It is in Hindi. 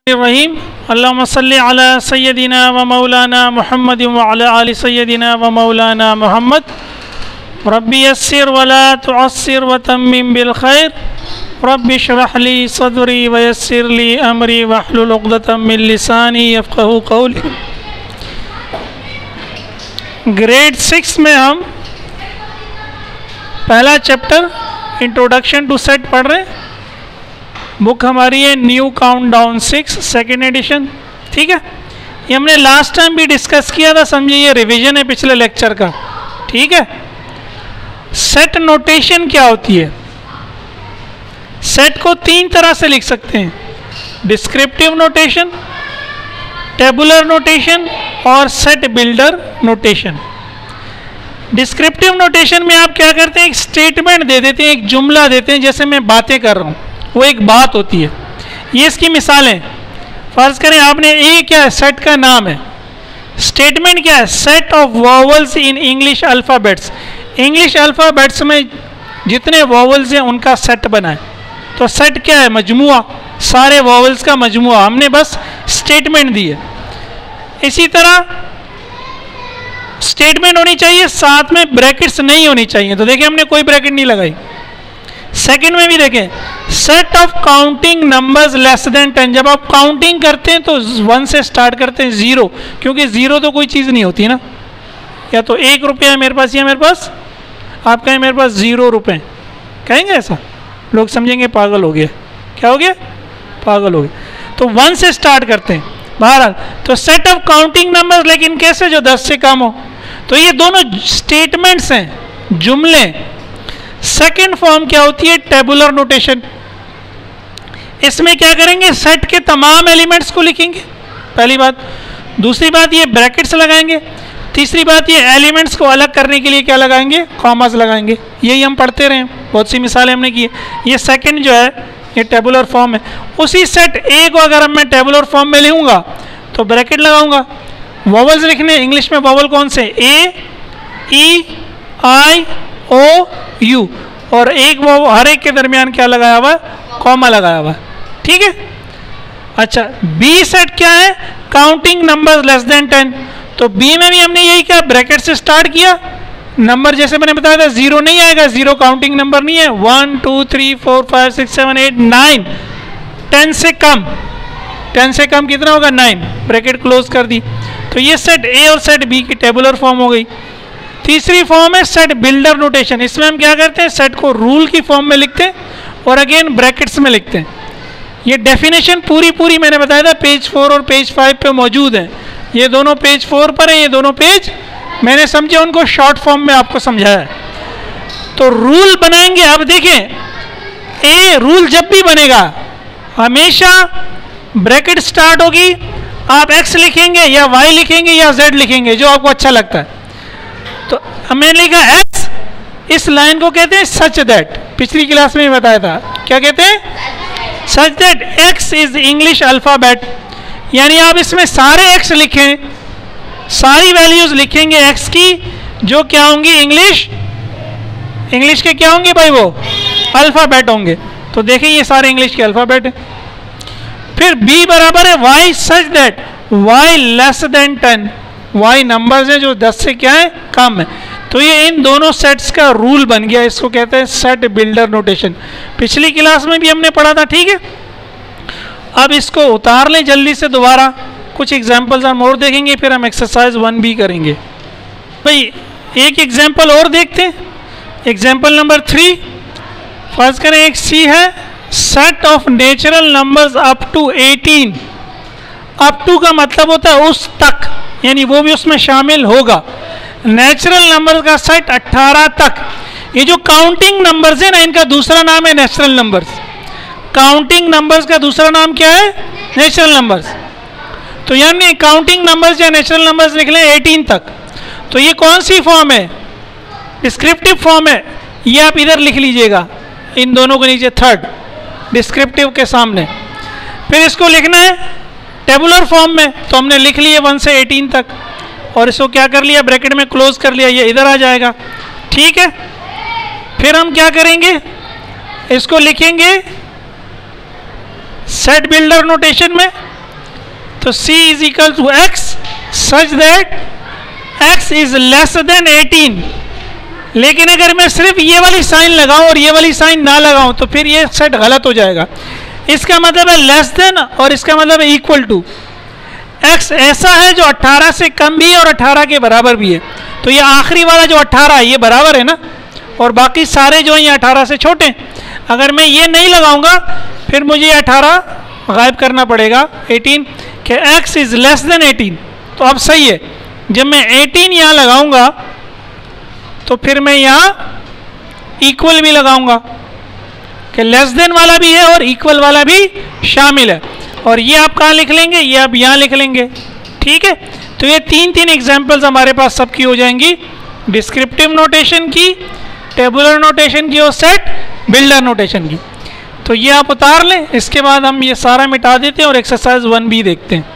रहीम अल्लाहुम्मा सल्ली अला सय्यदिना व मौलाना मुहम्मद व अला आलि सय्यदिना व मौलाना मुहम्मद रब्बी यस्सिर व ला तुअस्सिर व तम्मिम बिल खैर रब्बि इश्रह ली सदरी व यस्सिर ली अमरी वहलुल उक़दतम मिन लिसानी यफ़क़हू क़ौली। ग्रेड 6 में हम पहला चैप्टर इंट्रोडक्शन टू सेट पढ़ रहे हैं। बुक हमारी है न्यू काउंटडाउन 6 सेकेंड एडिशन। ठीक है, ये हमने लास्ट टाइम भी डिस्कस किया था, समझिए ये रिवीजन है पिछले लेक्चर का। ठीक है, सेट नोटेशन क्या होती है? सेट को तीन तरह से लिख सकते हैं, डिस्क्रिप्टिव नोटेशन, टेबुलर नोटेशन और set builder notation. Descriptive notation में आप क्या करते हैं, एक स्टेटमेंट दे देते हैं, एक जुमला देते हैं, जैसे मैं बातें कर रहा हूँ, वो एक बात होती है। ये इसकी मिसालें, फर्ज करें आपने ए क्या है, सेट का नाम है। स्टेटमेंट क्या है, set of vowels in English alphabets. English alphabets में जितने वॉवल्स हैं उनका सेट बना है। तो सेट क्या है, मजमुआ, सारे वॉवल्स का मजमुआ। हमने बस स्टेटमेंट दी है। इसी तरह स्टेटमेंट होनी चाहिए, साथ में ब्रैकेट्स नहीं होनी चाहिए। तो देखिए हमने कोई ब्रैकेट नहीं लगाई। सेकंड में भी देखें, set of counting numbers less than 10। जब आप काउंटिंग करते हैं तो 1 से स्टार्ट करते हैं, 0, क्योंकि 0 तो कोई चीज़ नहीं होती ना। या तो 1 रुपया है मेरे पास, या मेरे पास, आप कहें मेरे पास 0 रुपये, कहेंगे ऐसा? लोग समझेंगे पागल हो गया। क्या हो गया? पागल हो गया। तो 1 से स्टार्ट करते हैं बहरहाल। तो सेट ऑफ काउंटिंग नंबर्स, लेकिन कैसे, जो 10 से कम हो। तो ये दोनों स्टेटमेंट्स हैं, जुमले। सेकेंड फॉर्म क्या होती है, टेबुलर नोटेशन। इसमें क्या करेंगे, सेट के तमाम एलिमेंट्स को लिखेंगे, पहली बात। दूसरी बात, ये ब्रैकेट्स लगाएंगे। तीसरी बात, ये एलिमेंट्स को अलग करने के लिए क्या लगाएंगे, कॉमास लगाएंगे। यही हम पढ़ते रहे, बहुत सी मिसालें हमने की है। ये सेकंड जो है, ये टेबुलर फॉर्म है। उसी सेट ए को अगर मैं टेबुलर फॉर्म में लिखूंगा तो ब्रैकेट लगाऊंगा। वॉवल्स लिखने, इंग्लिश में वॉवल कौन से, ए, ई, आई, ओ, यू, और एक वो हर एक के दरमियान क्या लगाया हुआ, कॉमा लगाया हुआ। ठीक है। अच्छा, बी सेट क्या है, काउंटिंग नंबर लेस देन 10। तो बी में भी हमने यही किया, ब्रैकेट से स्टार्ट किया। नंबर जैसे मैंने बताया था, 0 नहीं आएगा, 0 काउंटिंग नंबर नहीं है। 1 2 3 4 5 6 7 8 9, 10 से कम। 10 से कम कितना होगा, 9, ब्रैकेट क्लोज कर दी। तो ये सेट ए और सेट बी की टेबुलर फॉर्म हो गई। तीसरी फॉर्म है सेट बिल्डर नोटेशन। इसमें हम क्या करते हैं, सेट को रूल की फॉर्म में लिखते हैं और अगेन ब्रैकेट्स में लिखते हैं। ये डेफिनेशन पूरी मैंने बताया था, पेज 4 और पेज 5 पे मौजूद है। ये दोनों पेज 4 पर है, ये दोनों पेज मैंने समझे उनको शॉर्ट फॉर्म में आपको समझाया है। तो रूल बनाएंगे। अब देखें, ए रूल जब भी बनेगा हमेशा ब्रैकेट स्टार्ट होगी, आप एक्स लिखेंगे या वाई लिखेंगे या जेड लिखेंगे, जो आपको अच्छा लगता है। तो हमने लिखा एक्स, इस लाइन को कहते हैं सच दैट। पिछली क्लास में ही बताया था, क्या कहते हैं, such that x is English alphabet. यानी आप इसमें सारे एक्स लिखें, सारी वैल्यूज लिखेंगे एक्स की, जो क्या होंगी, इंग्लिश के क्या होंगे भाई, वो अल्फाबेट होंगे। तो देखें ये सारे इंग्लिश के अल्फाबेट है। फिर बी बराबर है y such that y less than 10। Y numbers हैं जो 10 से क्या है, कम है। तो ये इन दोनों सेट्स का रूल बन गया, इसको कहते हैं सेट बिल्डर नोटेशन। पिछली क्लास में भी हमने पढ़ा था। ठीक है, अब इसको उतार लें जल्दी से दोबारा, कुछ एग्जाम्पल्स हम और देखेंगे, फिर हम एक्सरसाइज 1 भी करेंगे। भाई एक एग्जाम्पल और देखते हैं, एग्जाम्पल नंबर 3। फर्ज करें एक सी है, set of natural numbers up to 18। Up to का मतलब होता है उस तक, यानी वो भी उसमें शामिल होगा। नेचुरल नंबर का सेट 18 तक। ये जो काउंटिंग नंबर्स है ना, इनका दूसरा नाम है नेचुरल नंबर्स। काउंटिंग नंबर्स का दूसरा नाम क्या है, नेचुरल नंबर्स। तो यानी काउंटिंग नंबर्स या नेचुरल नंबर्स लिख लें 18 तक। तो ये कौन सी फॉर्म है, डिस्क्रिप्टिव फॉर्म है। ये आप इधर लिख लीजिएगा, इन दोनों के नीचे, थर्ड डिस्क्रिप्टिव के सामने। फिर इसको लिखना है टेबुलर फॉर्म में। तो हमने लिख लिया 1 से 18 तक, और इसको क्या कर लिया, ब्रैकेट में क्लोज कर लिया, ये इधर आ जाएगा। ठीक है, फिर हम क्या करेंगे, इसको लिखेंगे सेट बिल्डर नोटेशन में, तो c is equal to x such that x is less than 18। लेकिन अगर मैं सिर्फ ये वाली साइन लगाऊं और ये वाली साइन ना लगाऊं तो फिर ये सेट गलत हो जाएगा। इसका मतलब है लेस देन और इसका मतलब है इक्वल टू। x ऐसा है जो 18 से कम भी है और 18 के बराबर भी है। तो ये आखिरी वाला जो 18 है ये बराबर है ना, और बाकी सारे जो हैं ये 18 से छोटे। अगर मैं ये नहीं लगाऊंगा फिर मुझे 18 गायब करना पड़ेगा 18 कि x इज लेस देन 18। तो अब सही है, जब मैं 18 यहाँ लगाऊंगा तो फिर मैं यहाँ इक्वल भी लगाऊंगा कि लेस देन वाला भी है और इक्वल वाला भी शामिल है। और ये आप कहाँ लिख लेंगे, ये आप यहाँ लिख लेंगे। ठीक है, तो ये तीन एग्जांपल्स हमारे पास सबकी हो जाएंगी, डिस्क्रिप्टिव नोटेशन की, टेबुलर नोटेशन की और सेट बिल्डर नोटेशन की। तो ये आप उतार लें, इसके बाद हम ये सारा मिटा देते हैं और एक्सरसाइज 1B देखते हैं।